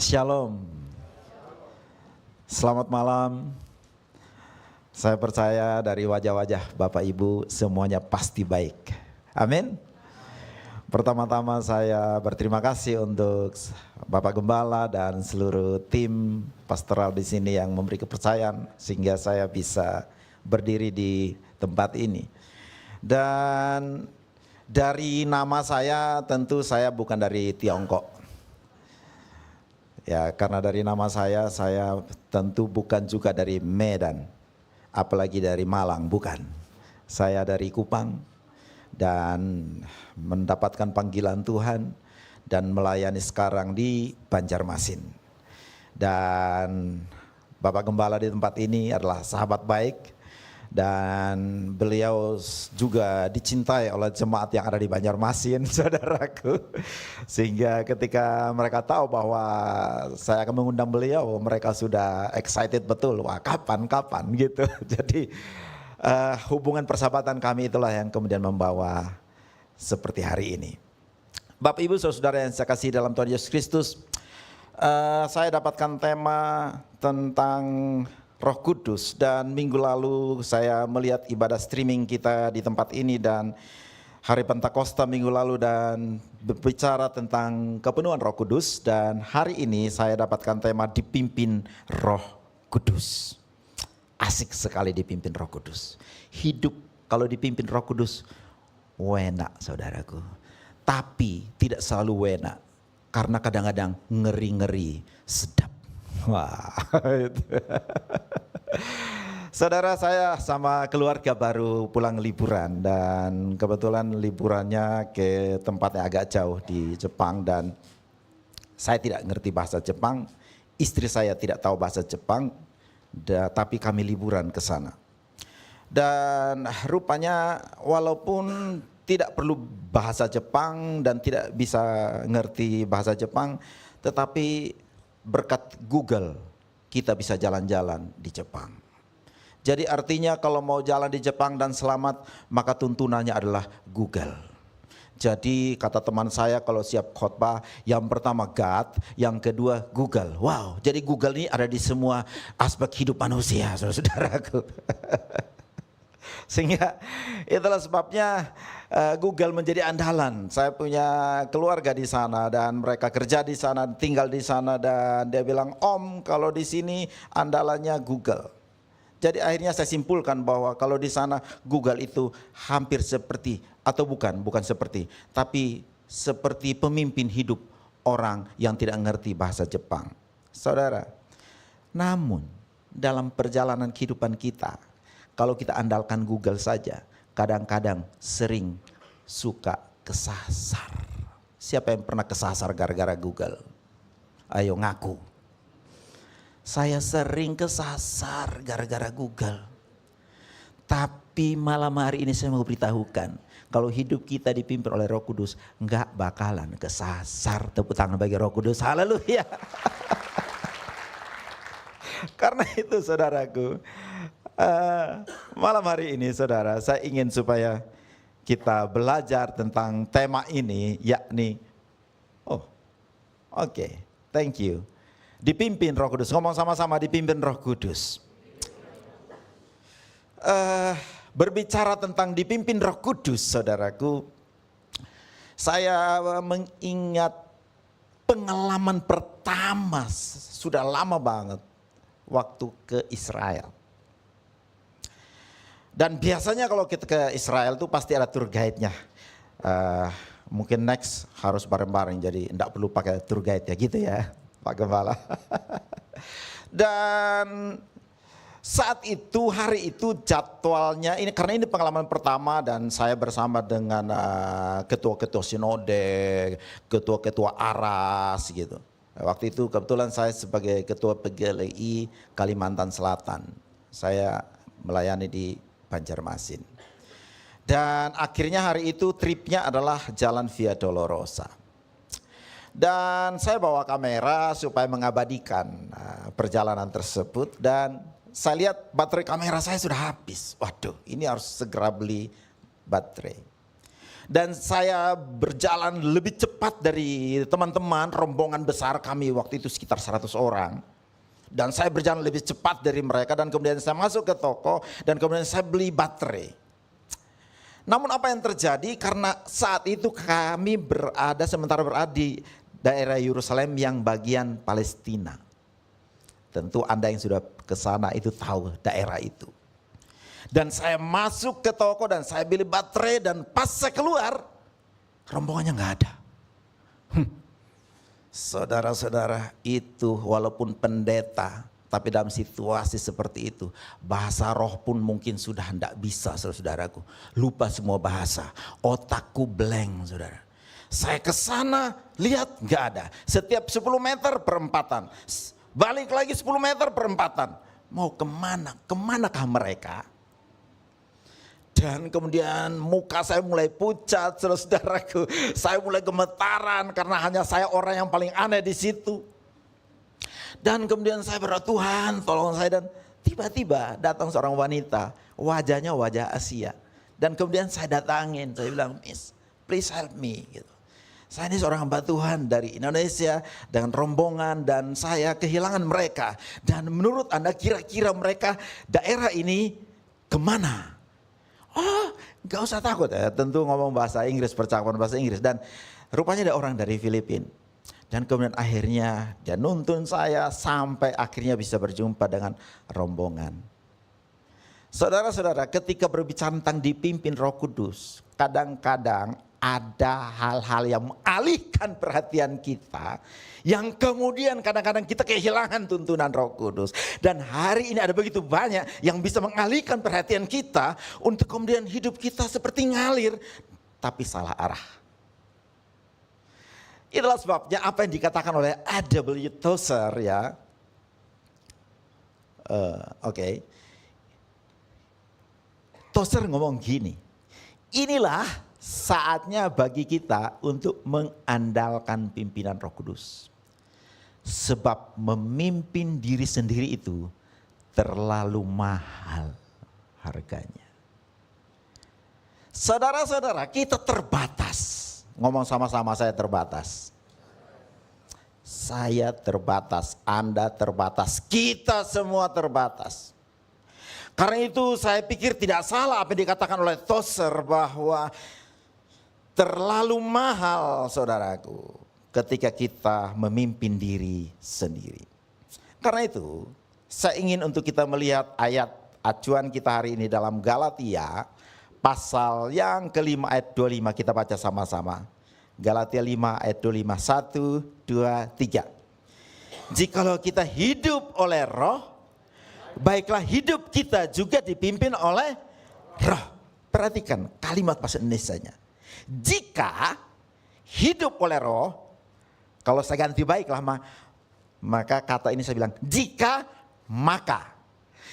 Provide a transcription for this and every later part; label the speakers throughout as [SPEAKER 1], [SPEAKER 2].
[SPEAKER 1] Shalom. Selamat malam. Saya percaya dari wajah-wajah Bapak Ibu semuanya pasti baik. Amin. Pertama-tama saya berterima kasih untuk Bapak Gembala dan seluruh tim pastoral di sini yang memberi kepercayaan sehingga saya bisa berdiri di tempat ini. Dan dari nama saya tentu saya bukan dari Tiongkok. Ya, karena dari nama saya tentu bukan juga dari Medan, apalagi dari Malang, bukan. Saya dari Kupang dan mendapatkan panggilan Tuhan dan melayani sekarang di Banjarmasin. Dan Bapak Gembala di tempat ini adalah sahabat baik dan beliau juga dicintai oleh jemaat yang ada di Banjarmasin, saudaraku. Sehingga ketika mereka tahu bahwa saya akan mengundang beliau, mereka sudah excited betul. Wah, kapan gitu. Jadi hubungan persahabatan kami itulah yang kemudian membawa seperti hari ini. Bapak Ibu saudara yang saya kasih dalam Tuhan Yesus Kristus, saya dapatkan tema tentang Roh Kudus, dan minggu lalu saya melihat ibadah streaming kita di tempat ini dan hari Pentakosta minggu lalu dan berbicara tentang kepenuhan Roh Kudus, dan hari ini saya dapatkan tema dipimpin Roh Kudus. Asik sekali dipimpin Roh Kudus. Hidup kalau dipimpin Roh Kudus enak, saudaraku. Tapi tidak selalu enak, karena kadang-kadang ngeri-ngeri sedap. Wah, itu. Saudara, saya sama keluarga baru pulang liburan dan kebetulan liburannya ke tempat yang agak jauh di Jepang, dan saya tidak ngerti bahasa Jepang, istri saya tidak tahu bahasa Jepang, tapi kami liburan ke sana. Dan rupanya walaupun tidak perlu bahasa Jepang dan tidak bisa ngerti bahasa Jepang, tetapi berkat Google kita bisa jalan-jalan di Jepang. Jadi artinya kalau mau jalan di Jepang dan selamat, maka tuntunannya adalah Google. Jadi kata teman saya kalau siap khotbah, yang pertama God, yang kedua Google. Wow, jadi Google ini ada di semua aspek hidup manusia, saudara-saudaraku. Sehingga itulah sebabnya Google menjadi andalan. Saya punya keluarga di sana dan mereka kerja di sana, tinggal di sana, dan dia bilang, "Om, kalau di sini andalannya Google." Jadi akhirnya saya simpulkan bahwa kalau di sana Google itu hampir seperti, atau bukan seperti, tapi seperti pemimpin hidup orang yang tidak mengerti bahasa Jepang. Saudara, namun dalam perjalanan kehidupan kita, kalau kita andalkan Google saja, kadang-kadang sering suka kesasar. Siapa yang pernah kesasar gara-gara Google? Ayo ngaku. Saya sering kesasar gara-gara Google. Tapi malam hari ini saya mau beritahukan, kalau hidup kita dipimpin oleh Roh Kudus, enggak bakalan kesasar. Tepuk tangan bagi Roh Kudus, haleluya. Karena itu saudaraku, malam hari ini saudara, saya ingin supaya kita belajar tentang tema ini, yakni, thank you. Dipimpin Roh Kudus, ngomong sama-sama, dipimpin Roh Kudus. Berbicara tentang dipimpin Roh Kudus, saudaraku, saya mengingat pengalaman pertama, sudah lama banget, waktu ke Israel. Dan biasanya kalau kita ke Israel tuh pasti ada tour guide-nya. Mungkin next harus bareng-bareng, jadi enggak perlu pakai tour guide ya gitu ya, Pak Gembala. Dan saat itu, hari itu jadwalnya ini, karena ini pengalaman pertama dan saya bersama dengan ketua-ketua sinode, ketua-ketua aras gitu. Waktu itu kebetulan saya sebagai ketua PGLI Kalimantan Selatan, saya melayani di Banjarmasin. Dan akhirnya hari itu tripnya adalah jalan Via Dolorosa. Dan saya bawa kamera supaya mengabadikan perjalanan tersebut, dan saya lihat baterai kamera saya sudah habis. Waduh, ini harus segera beli baterai. Dan saya berjalan lebih cepat dari teman-teman, rombongan besar kami waktu itu sekitar 100 orang. Dan saya berjalan lebih cepat dari mereka dan kemudian saya masuk ke toko dan kemudian saya beli baterai. Namun apa yang terjadi karena saat itu kami sementara berada di daerah Yerusalem yang bagian Palestina. Tentu Anda yang sudah ke sana itu tahu daerah itu. Dan saya masuk ke toko dan saya beli baterai dan pas saya keluar rombongannya nggak ada. Saudara-saudara, itu walaupun pendeta, tapi dalam situasi seperti itu, bahasa roh pun mungkin sudah tidak bisa, saudaraku. Lupa semua bahasa, otakku blank, saudara. Saya ke sana, lihat nggak ada. Setiap 10 meter perempatan, balik lagi 10 meter perempatan. Mau kemana? Kemanakah mereka? Dan kemudian muka saya mulai pucat, saudaraku. Saya mulai gemetaran karena hanya saya orang yang paling aneh di situ. Dan kemudian saya berdoa, Tuhan tolong saya. Dan tiba-tiba datang seorang wanita, wajahnya wajah Asia. Dan kemudian saya datangin, saya bilang, Miss, please help me. Gitu. Saya ini seorang hamba Tuhan dari Indonesia dengan rombongan dan saya kehilangan mereka. Dan menurut Anda kira-kira mereka daerah ini kemana? Oh, gak usah takut ya, tentu ngomong bahasa Inggris, percakapan bahasa Inggris. Dan rupanya ada orang dari Filipina. Dan kemudian akhirnya dia nuntun saya sampai akhirnya bisa berjumpa dengan rombongan. Saudara-saudara, ketika berbicara tentang dipimpin Roh Kudus, kadang-kadang ada hal-hal yang mengalihkan perhatian kita, yang kemudian kadang-kadang kita kehilangan tuntunan Roh Kudus. Dan hari ini ada begitu banyak yang bisa mengalihkan perhatian kita untuk kemudian hidup kita seperti ngalir, tapi salah arah. Itulah sebabnya apa yang dikatakan oleh A.W. Tozer ya. Tozer ngomong gini, inilah saatnya bagi kita untuk mengandalkan pimpinan Roh Kudus. Sebab memimpin diri sendiri itu terlalu mahal harganya. Saudara-saudara, kita terbatas. Ngomong sama-sama, saya terbatas. Saya terbatas, Anda terbatas, kita semua terbatas. Karena itu saya pikir tidak salah apa yang dikatakan oleh Tozer bahwa terlalu mahal, saudaraku, ketika kita memimpin diri sendiri. Karena itu saya ingin untuk kita melihat ayat acuan kita hari ini dalam Galatia pasal yang kelima ayat 25, kita baca sama-sama. Galatia 5 ayat 25, 1, 2, 3. Jikalau kita hidup oleh roh, baiklah hidup kita juga dipimpin oleh roh. Perhatikan kalimat bahasa Indonesianya. Jika hidup oleh roh, kalau saya ganti baiklah, maka kata ini saya bilang, jika maka.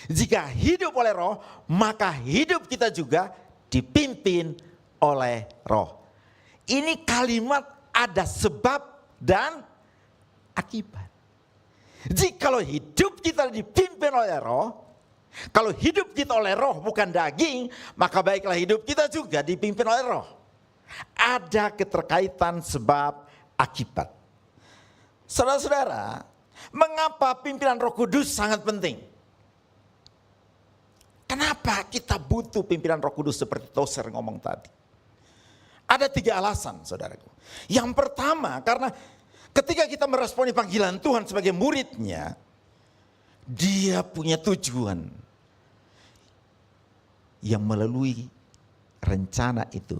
[SPEAKER 1] Jika hidup oleh roh, maka hidup kita juga dipimpin oleh roh. Ini kalimat ada sebab dan akibat. Jikalau hidup kita dipimpin oleh roh, kalau hidup kita oleh roh bukan daging, maka baiklah hidup kita juga dipimpin oleh roh. Ada keterkaitan sebab akibat. Saudara-saudara, mengapa pimpinan Roh Kudus sangat penting? Kenapa kita butuh pimpinan Roh Kudus seperti Tozer ngomong tadi? Ada 3 alasan, saudaraku. Yang pertama, karena ketika kita meresponi panggilan Tuhan sebagai muridnya, dia punya tujuan yang melalui rencana itu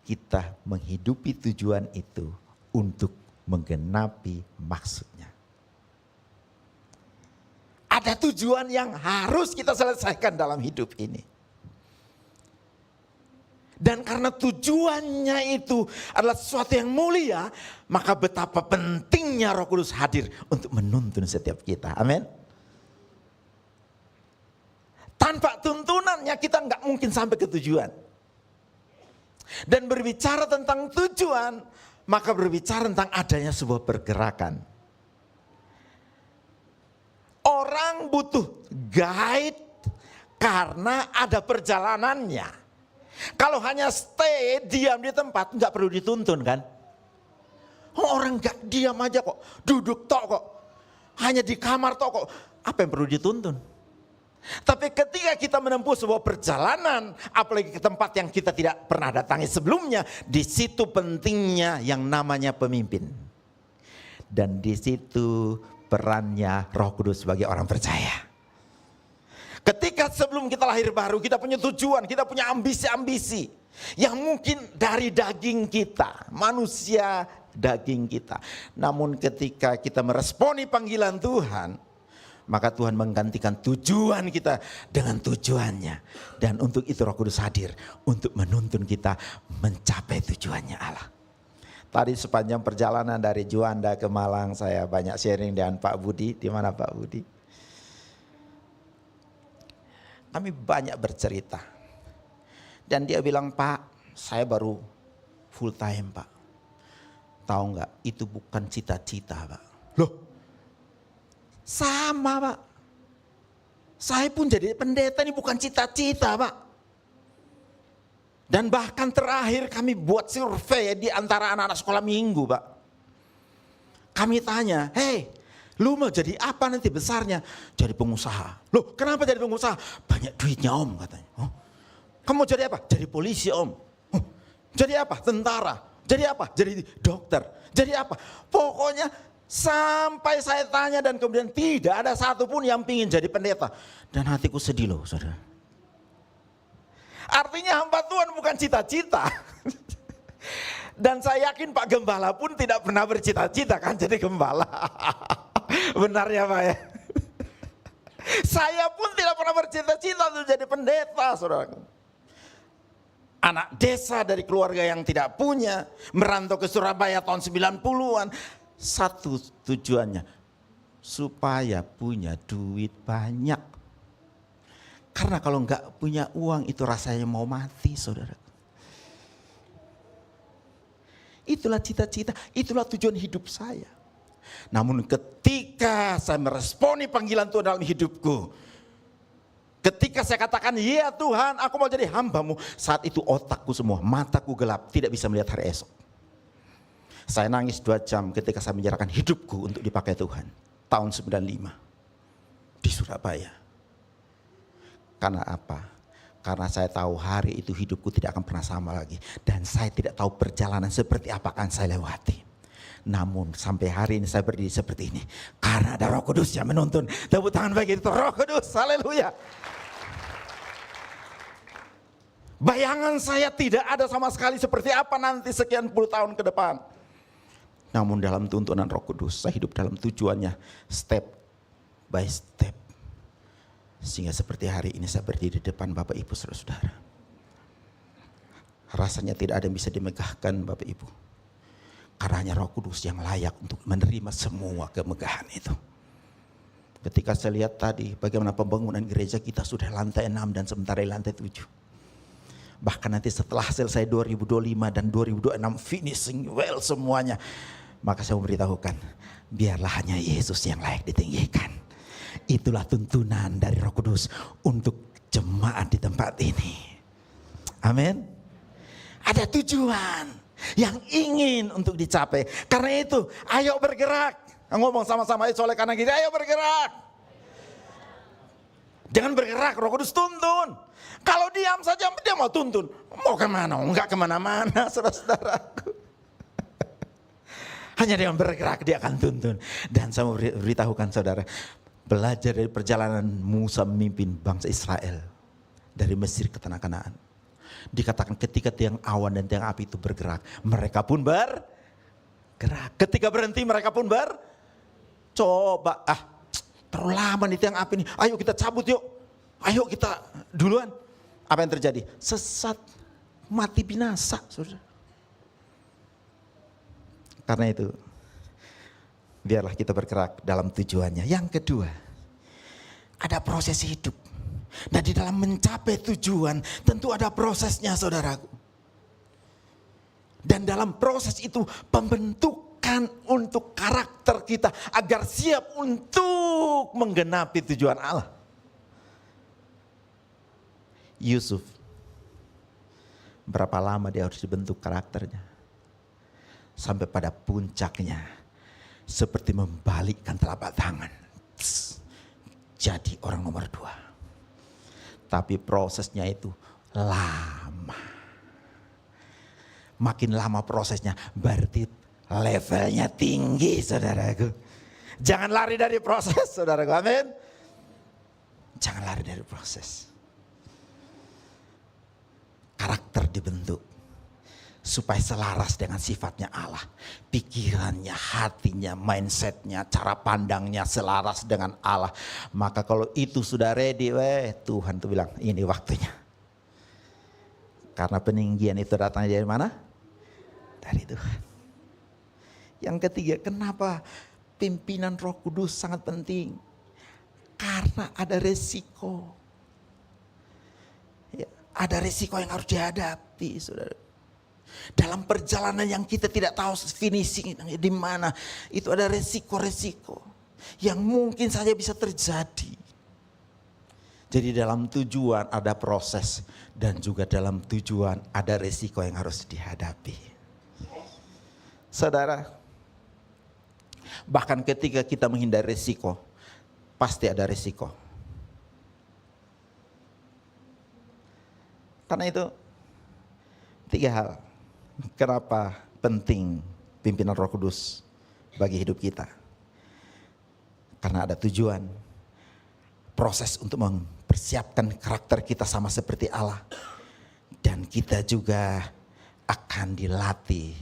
[SPEAKER 1] kita menghidupi tujuan itu untuk menggenapi maksudnya. Ada tujuan yang harus kita selesaikan dalam hidup ini. Dan karena tujuannya itu adalah sesuatu yang mulia, maka betapa pentingnya Roh Kudus hadir untuk menuntun setiap kita. Amin. Tanpa tuntunannya kita nggak mungkin sampai ke tujuan. Dan berbicara tentang tujuan, maka berbicara tentang adanya sebuah pergerakan. Orang butuh guide karena ada perjalanannya. Kalau hanya stay, diam di tempat, nggak perlu dituntun kan? Orang nggak diam aja kok, duduk tok kok, hanya di kamar tok kok, apa yang perlu dituntun? Tapi ketika kita menempuh sebuah perjalanan, apalagi ke tempat yang kita tidak pernah datangi sebelumnya, di situ pentingnya yang namanya pemimpin. Dan di situ perannya Roh Kudus sebagai orang percaya. Ketika sebelum kita lahir baru, kita punya tujuan, kita punya ambisi-ambisi yang mungkin dari daging kita, manusia daging kita. Namun ketika kita meresponi panggilan Tuhan, maka Tuhan menggantikan tujuan kita dengan tujuannya. Dan untuk itu Roh Kudus hadir untuk menuntun kita mencapai tujuannya Allah. Tadi sepanjang perjalanan dari Juanda ke Malang, saya banyak sharing dengan Pak Budi. Di mana Pak Budi? Kami banyak bercerita. Dan dia bilang, Pak, saya baru full time Pak. Tahu nggak? Itu bukan cita-cita Pak. Loh? Sama Pak. Saya pun jadi pendeta ini bukan cita-cita Pak. Dan bahkan terakhir kami buat survei di antara anak-anak sekolah minggu Pak. Kami tanya, hey, lu mau jadi apa nanti besarnya? Jadi pengusaha. Loh kenapa jadi pengusaha? Banyak duitnya Om katanya. Oh, kamu mau jadi apa? Jadi polisi Om. Oh, jadi apa? Tentara. Jadi apa? Jadi dokter. Jadi apa? Pokoknya sampai saya tanya dan kemudian tidak ada satupun yang pingin jadi pendeta. Dan hatiku sedih loh saudara. Artinya hamba Tuhan bukan cita-cita. Dan saya yakin Pak Gembala pun tidak pernah bercita-cita kan jadi gembala. Benar ya Pak ya? Saya pun tidak pernah bercita-cita untuk jadi pendeta saudara. Anak desa dari keluarga yang tidak punya, merantau ke Surabaya tahun 90-an. Satu tujuannya, supaya punya duit banyak. Karena kalau enggak punya uang itu rasanya mau mati saudara. Itulah cita-cita, itulah tujuan hidup saya. Namun ketika saya meresponi panggilan Tuhan dalam hidupku, ketika saya katakan, ya Tuhan aku mau jadi hambamu, saat itu otakku semua, mataku gelap, tidak bisa melihat hari esok. Saya nangis 2 jam ketika saya menyerahkan hidupku untuk dipakai Tuhan. Tahun 95 di Surabaya. Karena apa? Karena saya tahu hari itu hidupku tidak akan pernah sama lagi. Dan saya tidak tahu perjalanan seperti apa akan saya lewati. Namun sampai hari ini saya berdiri seperti ini. Karena ada Roh Kudus yang menuntun. Tepuk tangan bagi itu Roh Kudus, haleluya. Bayangan saya tidak ada sama sekali seperti apa nanti sekian puluh tahun ke depan. Namun dalam tuntunan Roh Kudus, saya hidup dalam tujuannya step by step. Sehingga seperti hari ini saya berdiri di depan Bapak Ibu saudara-saudara. Rasanya tidak ada yang bisa dimegahkan Bapak Ibu. Karena hanya Roh Kudus yang layak untuk menerima semua kemegahan itu. Ketika saya lihat tadi bagaimana pembangunan gereja kita sudah lantai 6 dan sementara lantai 7. Bahkan nanti setelah selesai 2025 dan 2026 finishing well semuanya. Maka saya memberitahukan, biarlah hanya Yesus yang layak ditinggikan. Itulah tuntunan dari Roh Kudus untuk jemaat di tempat ini. Amin. Ada tujuan yang ingin untuk dicapai. Karena itu, ayo bergerak. Ngomong sama-sama oleh karena gitu, ayo bergerak. Jangan bergerak, Roh Kudus tuntun. Kalau diam saja dia mau tuntun. Mau kemana? Enggak kemana-mana saudara-saudaraku. Hanya dengan bergerak dia akan tuntun. Dan saya mau beritahukan saudara, belajar dari perjalanan Musa memimpin bangsa Israel dari Mesir ke tanah Kanaan. Dikatakan ketika tiang awan dan tiang api itu bergerak, mereka pun bergerak. Ketika berhenti mereka pun coba terlalu lama nih tiang api ini. Ayo kita cabut yuk. Ayo kita duluan. Apa yang terjadi? Sesat, mati binasa, saudara. Karena itu, biarlah kita bergerak dalam tujuannya. Yang kedua, ada proses hidup. Dan di dalam mencapai tujuan, tentu ada prosesnya saudaraku. Dan dalam proses itu, pembentukan untuk karakter kita agar siap untuk menggenapi tujuan Allah. Yusuf Berapa lama dia harus dibentuk karakternya. Sampai pada puncaknya seperti membalikkan telapak tangan. Jadi orang nomor 2. Tapi prosesnya itu lama. Makin lama prosesnya berarti levelnya tinggi, saudaraku. Jangan lari dari proses, saudaraku. Amin. Jangan lari dari proses. Karakter dibentuk supaya selaras dengan sifatnya Allah. Pikirannya, hatinya, mindsetnya, cara pandangnya selaras dengan Allah. Maka kalau itu sudah ready, Tuhan tuh bilang ini waktunya. Karena peninggian itu datangnya dari mana? Dari Tuhan. Yang ketiga, kenapa pimpinan Roh Kudus sangat penting? Karena ada resiko. Ya, ada resiko yang harus dihadapi, saudara. Dalam perjalanan yang kita tidak tahu finishing di mana, itu ada resiko-resiko yang mungkin saja bisa terjadi. Jadi dalam tujuan ada proses dan juga dalam tujuan ada resiko yang harus dihadapi. Saudara, bahkan ketika kita menghindari resiko, pasti ada resiko. Karena itu 3 hal. Kenapa penting pimpinan Roh Kudus bagi hidup kita? Karena ada tujuan, proses untuk mempersiapkan karakter kita sama seperti Allah. Dan kita juga akan dilatih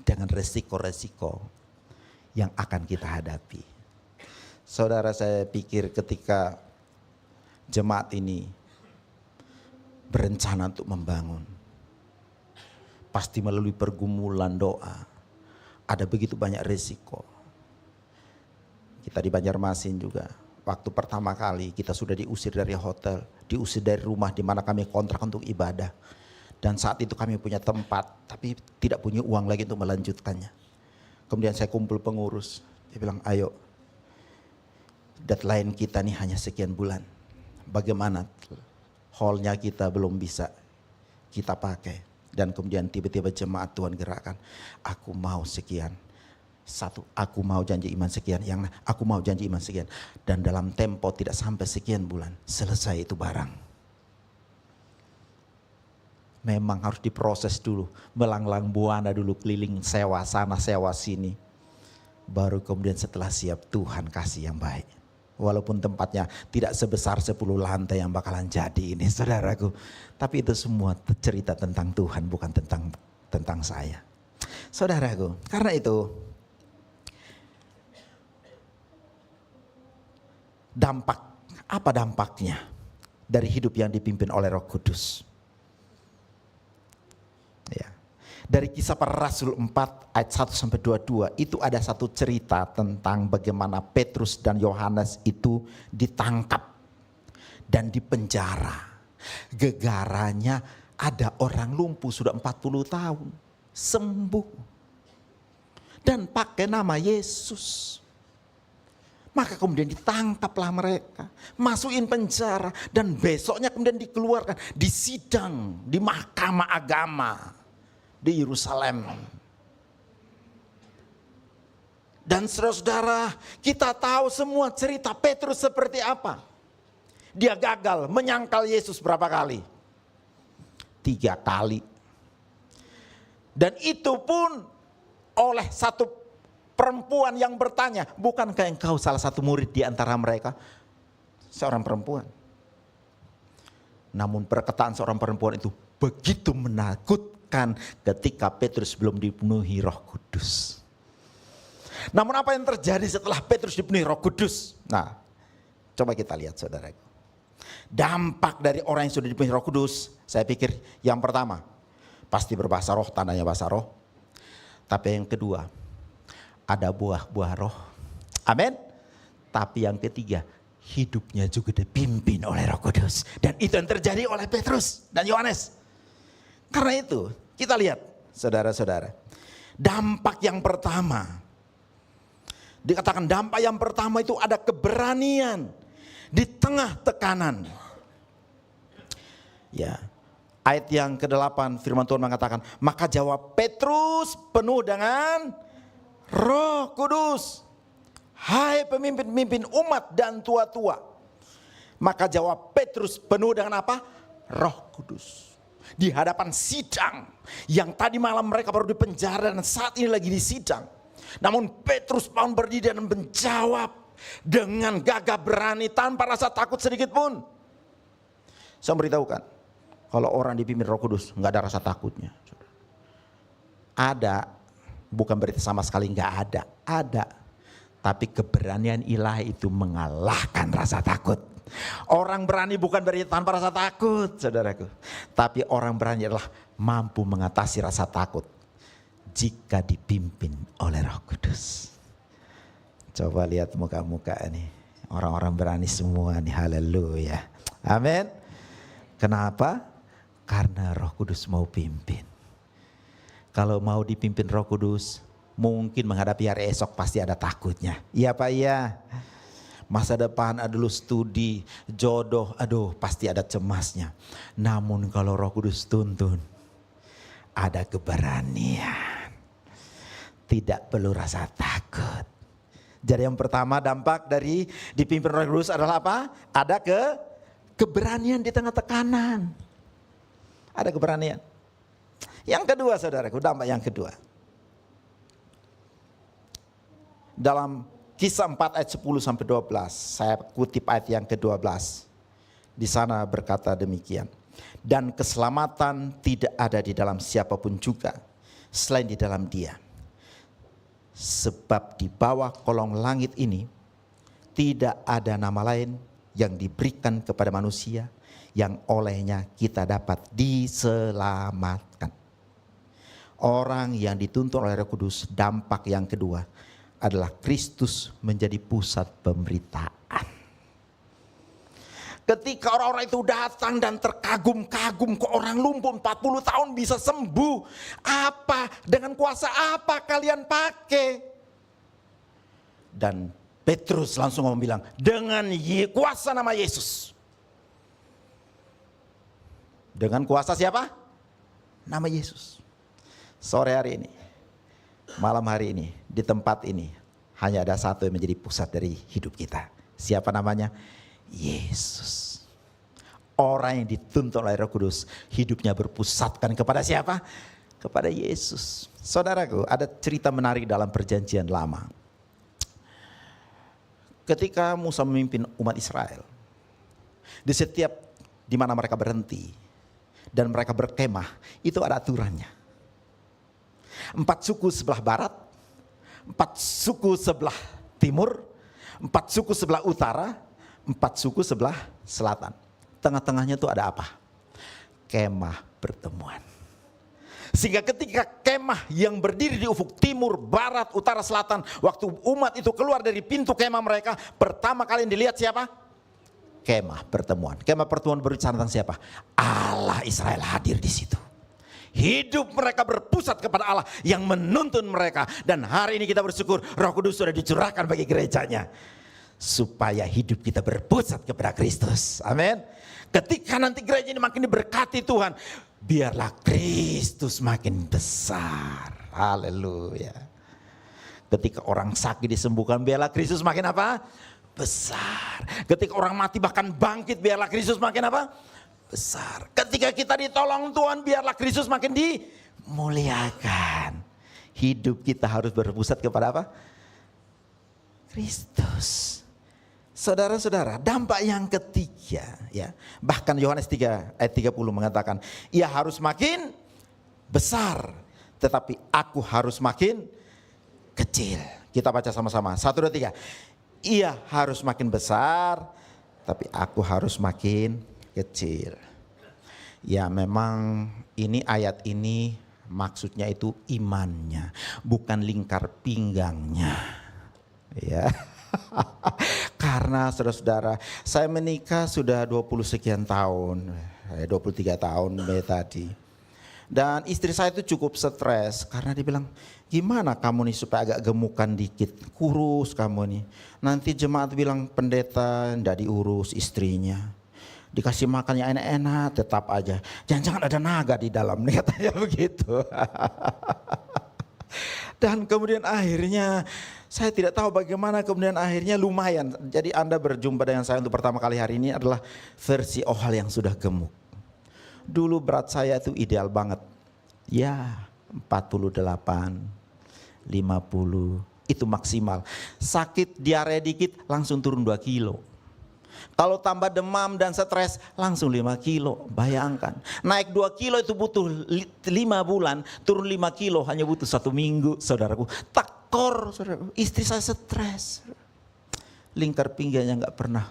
[SPEAKER 1] dengan resiko-resiko yang akan kita hadapi. Saudara, saya pikir ketika jemaat ini berencana untuk membangun, pasti melalui pergumulan doa. Ada begitu banyak resiko. Kita di Banjarmasin juga, waktu pertama kali kita sudah diusir dari hotel, diusir dari rumah di mana kami kontrak untuk ibadah. Dan saat itu kami punya tempat, tapi tidak punya uang lagi untuk melanjutkannya. Kemudian saya kumpul pengurus, dia bilang, ayo, deadline kita nih hanya sekian bulan. Bagaimana hallnya kita belum bisa kita pakai. Dan kemudian tiba-tiba jemaat Tuhan gerakkan, aku mau sekian. Satu, aku mau janji iman sekian. Yang aku mau janji iman sekian. Dan dalam tempo tidak sampai sekian bulan, selesai itu barang. Memang harus diproses dulu. Melanglang buana dulu, keliling sewa sana sewa sini. Baru kemudian setelah siap, Tuhan kasih yang baik. Walaupun tempatnya tidak sebesar 10 lantai yang bakalan jadi ini, saudaraku. Tapi itu semua cerita tentang Tuhan, bukan tentang saya. Saudaraku, karena itu apa dampaknya dari hidup yang dipimpin oleh Roh Kudus? Ya. Dari Kisah Para Rasul 4 ayat 1-22 itu ada satu cerita tentang bagaimana Petrus dan Yohanes itu ditangkap dan dipenjara. Gegaranya ada orang lumpuh sudah 40 tahun, sembuh. Dan pakai nama Yesus. Maka kemudian ditangkaplah mereka, masukin penjara, dan besoknya kemudian dikeluarkan, disidang di mahkamah agama di Yerusalem. Dan saudara-saudara, kita tahu semua cerita Petrus seperti apa. Dia gagal menyangkal Yesus berapa kali? 3 kali. Dan itu pun oleh satu perempuan yang bertanya, bukankah engkau salah satu murid di antara mereka? Seorang perempuan. Namun perkataan seorang perempuan itu begitu menakutkan ketika Petrus belum dipenuhi Roh Kudus. Namun apa yang terjadi setelah Petrus dipenuhi Roh Kudus? Nah, coba kita lihat saudaraku. Dampak dari orang yang sudah dipenuhi Roh Kudus, saya pikir yang pertama, pasti berbahasa roh, tandanya bahasa roh. Tapi yang kedua, ada buah-buah roh. Amin. Tapi yang ketiga, hidupnya juga dipimpin oleh Roh Kudus. Dan itu yang terjadi oleh Petrus dan Yohanes. Karena itu, kita lihat saudara-saudara. Dampak yang pertama, dikatakan dampak yang pertama itu ada keberanian di tengah tekanan. Ya, Ayat yang ke-8 firman Tuhan mengatakan, maka jawab Petrus penuh dengan Roh Kudus, hai pemimpin-pemimpin umat dan tua-tua. Maka jawab Petrus penuh dengan apa? Roh Kudus. Di hadapan sidang yang tadi malam mereka baru dipenjara dan saat ini lagi di sidang. Namun Petrus bangun berdiri dan menjawab dengan gagah berani tanpa rasa takut sedikit pun. Saya beritahukan, kalau orang dipimpin Roh Kudus nggak ada rasa takutnya. Ada, bukan berarti sama sekali nggak ada. Ada, tapi keberanian ilahi itu mengalahkan rasa takut. Orang berani bukan berarti tanpa rasa takut, saudaraku. Tapi orang berani adalah mampu mengatasi rasa takut jika dipimpin oleh Roh Kudus. Coba lihat muka-muka ini, orang-orang berani semua nih, haleluya. Amin. Kenapa? Karena Roh Kudus mau pimpin. Kalau mau dipimpin Roh Kudus, mungkin menghadapi hari esok pasti ada takutnya. Iya Pak, iya. Masa depan dulu studi, jodoh, aduh pasti ada cemasnya. Namun kalau Roh Kudus tuntun, ada keberanian. Tidak perlu rasa takut. Jadi yang pertama dampak dari dipimpin Roh Kudus adalah apa? Ada keberanian di tengah tekanan. Ada keberanian. Yang kedua saudaraku, dampak yang kedua. Dalam Kisah 4 ayat 10 sampai 12, saya kutip ayat yang ke-12. Di sana berkata demikian. Dan keselamatan tidak ada di dalam siapapun juga selain di dalam Dia. Sebab di bawah kolong langit ini tidak ada nama lain yang diberikan kepada manusia yang olehnya kita dapat diselamatkan. Orang yang dituntun oleh Roh Kudus, dampak yang kedua adalah Kristus menjadi pusat pemberitaan. Ketika orang-orang itu datang dan terkagum-kagum, kok orang lumpuh 40 tahun bisa sembuh. Apa? Dengan kuasa apa kalian pakai? Dan Petrus langsung ngomong bilang, dengan kuasa nama Yesus. Dengan kuasa siapa? Nama Yesus. Sore hari ini, malam hari ini, di tempat ini, hanya ada satu yang menjadi pusat dari hidup kita. Siapa namanya? Yesus. Orang yang dituntun oleh Roh Kudus, hidupnya berpusatkan kepada siapa? Kepada Yesus. Saudaraku, ada cerita menarik dalam perjanjian lama. Ketika Musa memimpin umat Israel, di setiap di mana mereka berhenti dan mereka berkemah, itu ada aturannya. 4 suku sebelah barat, 4 suku sebelah timur, 4 suku sebelah utara, 4 suku sebelah selatan. Tengah-tengahnya itu ada apa? Kemah pertemuan. Sehingga ketika kemah yang berdiri di ufuk timur, barat, utara, selatan, waktu umat itu keluar dari pintu kemah mereka, pertama kali yang dilihat siapa? Kemah pertemuan. Kemah pertemuan berbicara tentang siapa? Allah Israel hadir di situ. Hidup mereka berpusat kepada Allah yang menuntun mereka. Dan hari ini kita bersyukur Roh Kudus sudah dicurahkan bagi gerejanya, supaya hidup kita berpusat kepada Kristus. Amin. Ketika nanti gereja ini makin diberkati Tuhan, biarlah Kristus makin besar. Haleluya. Ketika orang sakit disembuhkan, biarlah Kristus makin apa? Besar. Ketika orang mati bahkan bangkit, biarlah Kristus makin apa? Besar. Ketika kita ditolong Tuhan, biarlah Kristus makin dimuliakan. Hidup kita harus berpusat kepada apa? Kristus. Saudara-saudara, dampak yang ketiga, ya, bahkan Yohanes 3 ayat 30 mengatakan, ia harus makin besar, tetapi aku harus makin kecil. Kita baca sama-sama, 1, 2, 3. Ia harus makin besar, tapi aku harus makin kecil. Ya, memang ini ayat ini maksudnya itu imannya, bukan lingkar pinggangnya. Ya. Karena saudara-saudara, saya menikah sudah 20 sekian tahun, 23 tahun tadi. Dan istri saya itu cukup stres karena dia bilang, gimana kamu nih supaya agak gemukan dikit, kurus kamu nih. Nanti jemaat bilang pendeta enggak diurus istrinya. Dikasih makannya enak-enak, tetap aja. Jangan-jangan ada naga di dalam, katanya begitu. Dan kemudian akhirnya saya tidak tahu bagaimana, kemudian akhirnya lumayan. Jadi Anda berjumpa dengan saya untuk pertama kali hari ini adalah versi Ohal yang sudah gemuk. Dulu berat saya itu ideal banget. Ya 48, 50 itu maksimal. Sakit diare dikit langsung turun 2 kilo. Kalau tambah demam dan stres langsung 5 kilo, bayangkan. Naik 2 kilo itu butuh 5 bulan, turun 5 kilo hanya butuh 1 minggu, saudaraku. Tekor, saudaraku. Istri saya stres. Lingkar pinggangnya nggak pernah.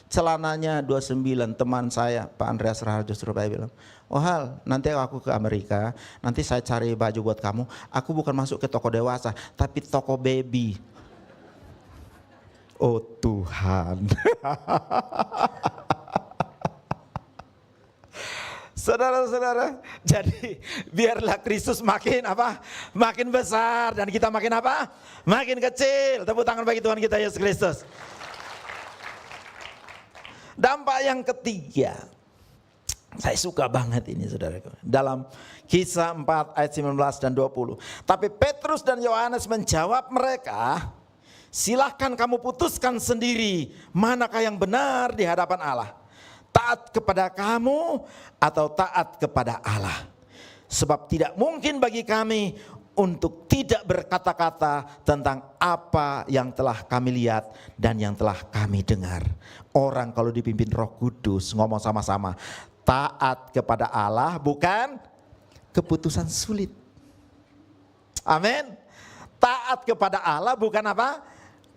[SPEAKER 1] Celananya 29, teman saya Pak Andreas Raharjo Surabaya bilang, Ohal, nanti aku ke Amerika, nanti saya cari baju buat kamu. Aku bukan masuk ke toko dewasa, tapi toko baby. Oh Tuhan. Saudara-saudara, jadi biarlah Kristus makin apa? Makin besar dan kita makin apa? Makin kecil. Tepuk tangan bagi Tuhan kita Yesus Kristus. Dampak yang ketiga, saya suka banget ini saudaraku. Dalam Kisah 4 ayat 19 dan 20. Tapi Petrus dan Yohanes menjawab mereka, silahkan kamu putuskan sendiri manakah yang benar di hadapan Allah. Taat kepada kamu atau taat kepada Allah. Sebab tidak mungkin bagi kami untuk tidak berkata-kata tentang apa yang telah kami lihat dan yang telah kami dengar. Orang kalau dipimpin Roh Kudus ngomong sama-sama, taat kepada Allah bukan keputusan sulit. Amin. Taat kepada Allah bukan apa?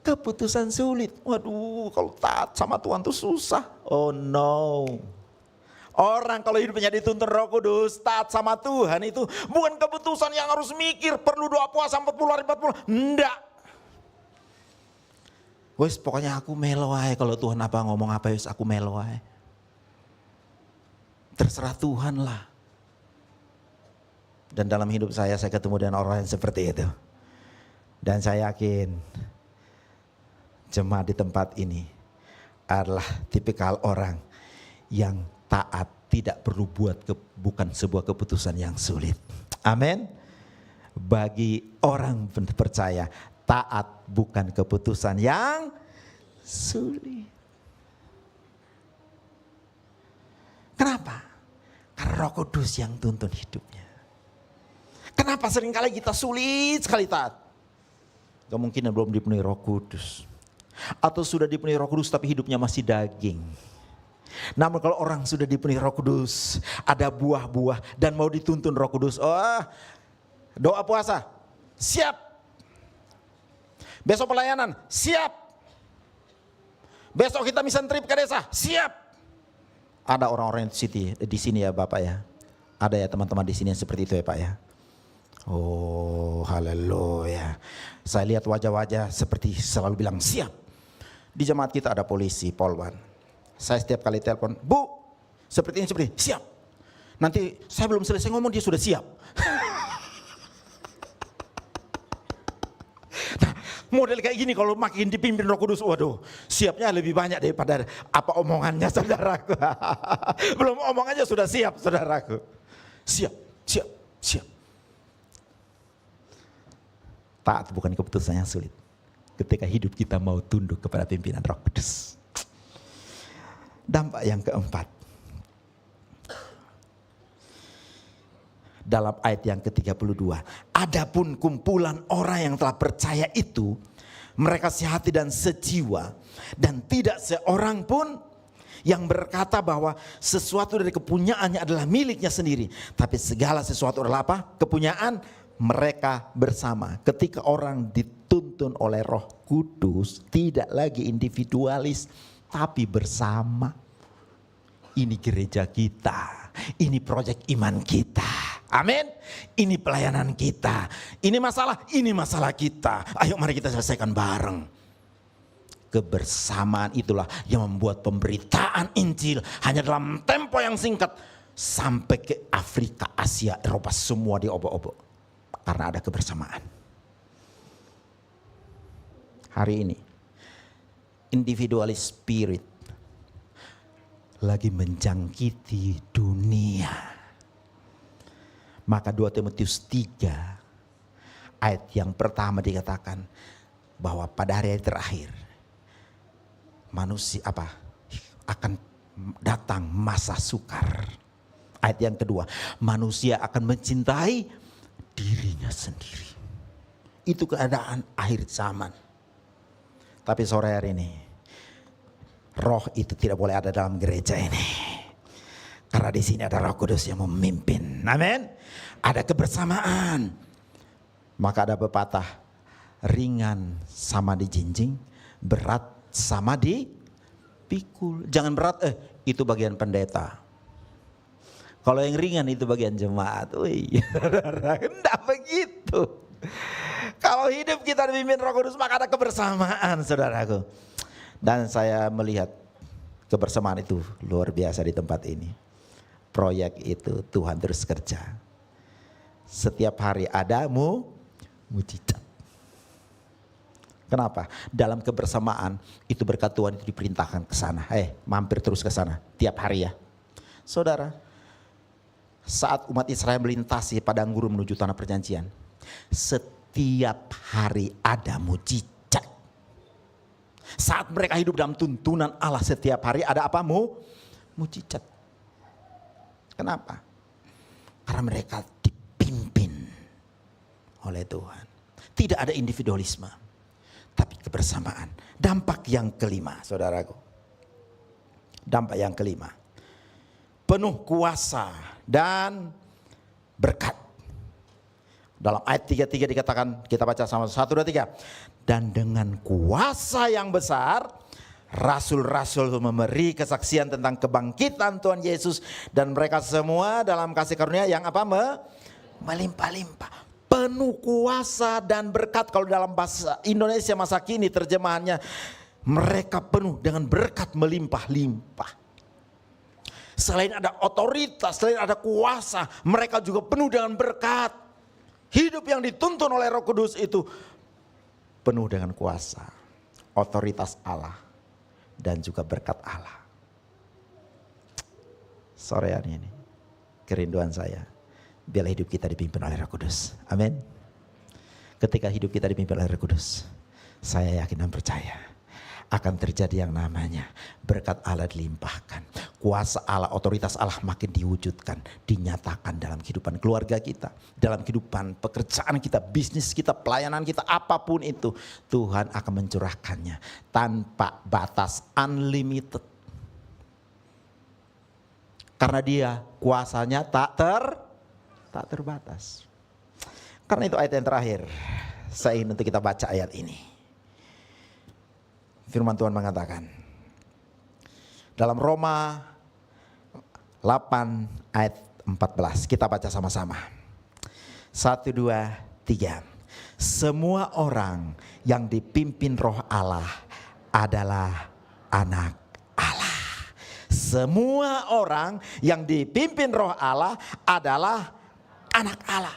[SPEAKER 1] Keputusan sulit. Waduh, kalau taat sama Tuhan tuh susah. Oh no. Orang kalau hidupnya dituntun Roh Kudus, taat sama Tuhan itu bukan keputusan yang harus mikir, perlu doa puasa 40 hari 40. Enggak. Wes pokoknya aku melo aja, kalau Tuhan apa ngomong apa wes aku melo aja. Terserah Tuhan lah. Dan dalam hidup saya ketemu dengan orang yang seperti itu. Dan saya yakin jemaat di tempat ini adalah tipikal orang yang taat, tidak perlu bukan sebuah keputusan yang sulit. Amin. Bagi orang percaya, taat bukan keputusan yang sulit. Kenapa? Karena Roh Kudus yang tuntun hidupnya. Kenapa seringkali kita sulit sekali taat? Kemungkinan belum dipenuhi Roh Kudus. Atau sudah dipenuhi Roh Kudus tapi hidupnya masih daging. Namun kalau orang sudah dipenuhi Roh Kudus, ada buah-buah dan mau dituntun Roh Kudus, doa puasa, siap. Besok pelayanan, siap. Besok kita mission trip ke desa, siap. Ada orang-orang di sini ya Bapak ya. Ada ya teman-teman di sini yang seperti itu ya Pak ya. Oh haleluya. Saya lihat wajah-wajah seperti selalu bilang siap. Di jemaat kita ada polisi, polwan. Saya setiap kali telepon, Bu, seperti ini, siap. Nanti saya belum selesai ngomong dia sudah siap. Nah, model kayak gini kalau makin dipimpin Roh Kudus, waduh, siapnya lebih banyak daripada apa omongannya saudaraku. Belum omongannya sudah siap saudaraku. Siap, siap, siap. Taat bukan keputusan yang sulit. Ketika hidup kita mau tunduk kepada pimpinan Roh Kudus. Dampak yang keempat. Dalam ayat yang ke-32. Adapun kumpulan orang yang telah percaya itu, mereka sehati dan sejiwa. Dan tidak seorang pun yang berkata bahwa sesuatu dari kepunyaannya adalah miliknya sendiri. Tapi segala sesuatu adalah apa? Kepunyaan mereka bersama. Ketika orang dituntun oleh Roh Kudus, tidak lagi individualis, tapi bersama. Ini gereja kita, ini proyek iman kita. Amin. Ini pelayanan kita. Ini masalah kita. Ayo mari kita selesaikan bareng. Kebersamaan itulah yang membuat pemberitaan Injil hanya dalam tempo yang singkat sampai ke Afrika, Asia, Eropa semua diobok-obok. Karena ada kebersamaan. Hari ini individualis spirit lagi menjangkiti dunia. Maka 2 Timotius 3 ayat yang pertama dikatakan bahwa pada hari terakhir manusia akan datang masa sukar. Ayat yang kedua, manusia akan mencintai dirinya sendiri. Itu keadaan akhir zaman. Tapi sore hari ini, roh itu tidak boleh ada dalam gereja ini. Karena di sini ada Roh Kudus yang memimpin. Amin. Ada kebersamaan. Maka ada pepatah, ringan sama dijinjing, berat sama dipikul. Jangan berat, itu bagian pendeta. Kalau yang ringan itu bagian jemaat. Enggak begitu. Kalau hidup kita dipimpin Roh Kudus maka ada kebersamaan, saudaraku. Dan saya melihat kebersamaan itu luar biasa di tempat ini. Proyek itu Tuhan terus kerja. Setiap hari ada mujizat. Kenapa? Dalam kebersamaan itu berkat Tuhan itu diperintahkan ke sana. Mampir terus ke sana tiap hari ya. Saudara, saat umat Israel melintasi padang gurun menuju tanah perjanjian, setiap hari ada mujizat. Saat mereka hidup dalam tuntunan Allah, setiap hari ada apa? Mujizat. Kenapa? Karena mereka dipimpin oleh Tuhan. Tidak ada individualisme, tapi kebersamaan. Dampak yang kelima, saudaraku. Dampak yang kelima, penuh kuasa dan berkat. Dalam ayat 33 dikatakan, kita baca sama 1, 2, 3. Dan dengan kuasa yang besar, rasul-rasul memberi kesaksian tentang kebangkitan Tuhan Yesus. Dan mereka semua dalam kasih karunia yang melimpah-limpah. Penuh kuasa dan berkat. Kalau dalam bahasa Indonesia masa kini terjemahannya, mereka penuh dengan berkat melimpah-limpah. Selain ada otoritas, selain ada kuasa, mereka juga penuh dengan berkat. Hidup yang dituntun oleh Roh Kudus itu penuh dengan kuasa, otoritas Allah, dan juga berkat Allah. Sore hari ini, kerinduan saya, biarlah hidup kita dipimpin oleh Roh Kudus. Amin. Ketika hidup kita dipimpin oleh Roh Kudus, saya yakin dan percaya akan terjadi yang namanya berkat Allah dilimpahkan. Kuasa Allah, otoritas Allah makin diwujudkan, dinyatakan dalam kehidupan keluarga kita, dalam kehidupan pekerjaan kita, bisnis kita, pelayanan kita, apapun itu. Tuhan akan mencurahkannya tanpa batas, unlimited. Karena dia kuasanya tak terbatas. Karena itu ayat yang terakhir, saya ingin untuk kita baca ayat ini. Firman Tuhan mengatakan dalam Roma 8 ayat 14. Kita baca sama-sama. 1, 2, 3. Semua orang yang dipimpin Roh Allah adalah anak Allah. Semua orang yang dipimpin Roh Allah adalah anak Allah.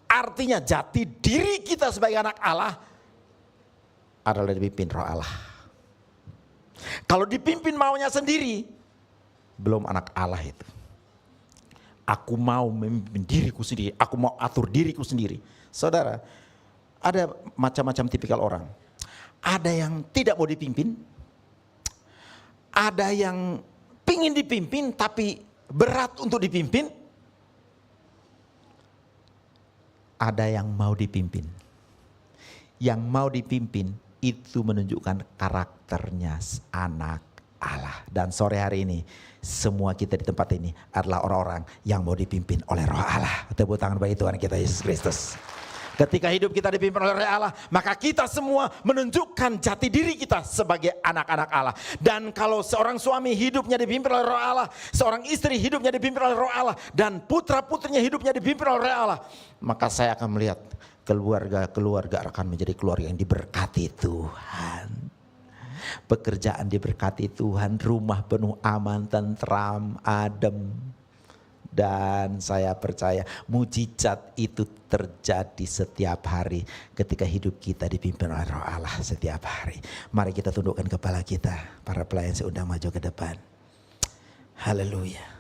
[SPEAKER 1] Artinya jati diri kita sebagai anak Allah adalah dipimpin Roh Allah. Kalau dipimpin maunya sendiri, belum anak Allah itu. Aku mau memimpin diriku sendiri, aku mau atur diriku sendiri. Saudara, ada macam-macam tipikal orang. Ada yang tidak mau dipimpin, ada yang pingin dipimpin tapi berat untuk dipimpin, ada yang mau dipimpin. Yang mau dipimpin itu menunjukkan karakternya anak Allah. Dan sore hari ini semua kita di tempat ini adalah orang-orang yang mau dipimpin oleh Roh Allah. Tepuk tangan bagi Tuhan kita Yesus Kristus. Ketika hidup kita dipimpin oleh Roh Allah, maka kita semua menunjukkan jati diri kita sebagai anak-anak Allah. Dan kalau seorang suami hidupnya dipimpin oleh Roh Allah, seorang istri hidupnya dipimpin oleh Roh Allah, dan putra-putrinya hidupnya dipimpin oleh Roh Allah, maka saya akan melihat keluarga akan menjadi keluarga yang diberkati Tuhan. Pekerjaan diberkati Tuhan, rumah penuh aman, tentram, adem. Dan saya percaya mujizat itu terjadi setiap hari ketika hidup kita dipimpin oleh Roh Allah setiap hari. Mari kita tundukkan kepala kita, para pelayan saya undang maju ke depan. Haleluya.